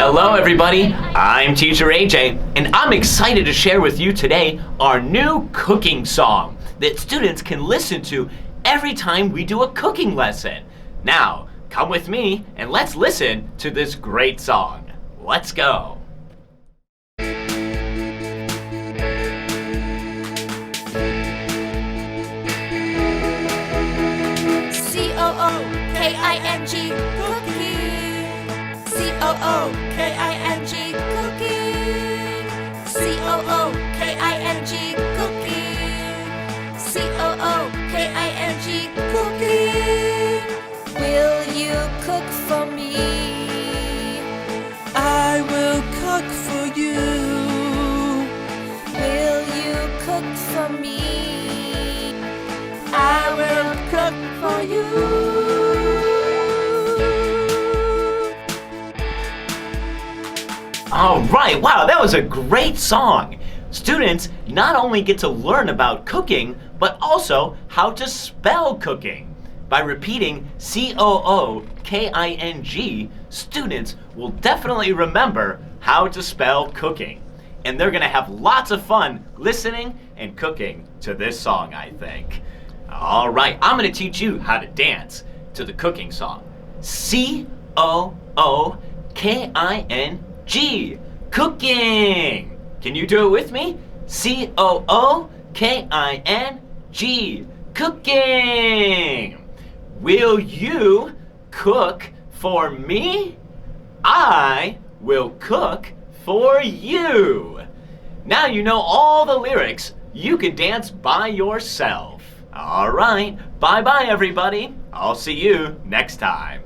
Hello everybody, I'm Teacher AJ, and I'm excited to share with you today our new cooking song that students can listen to every time we do a cooking lesson. Now, come with me and let's listen to this great song. Let's go. C-O-O-K-I-N-G, cooking. C-O-O-K-I-N-G, cooking. C-O-O-K-I-N-G, cooking. C-O-O-K-I-N-G, cooking. Will you cook for me? I will cook for you. Will you cook for me? I will cook for you. All right, wow, that was a great song. Students not only get to learn about cooking, but also how to spell cooking. By repeating C-O-O-K-I-N-G, students will definitely remember how to spell cooking. And they're gonna have lots of fun listening and cooking to this song, I think. All right, I'm gonna teach you how to dance to the cooking song. C-O-O-K-I-N-G, cooking. Can you do it with me? C-O-O-K-I-N-G, cooking. Will you cook for me? I will cook for you. Now you know all the lyrics. You can dance by yourself. All right, bye-bye everybody. I'll see you next time.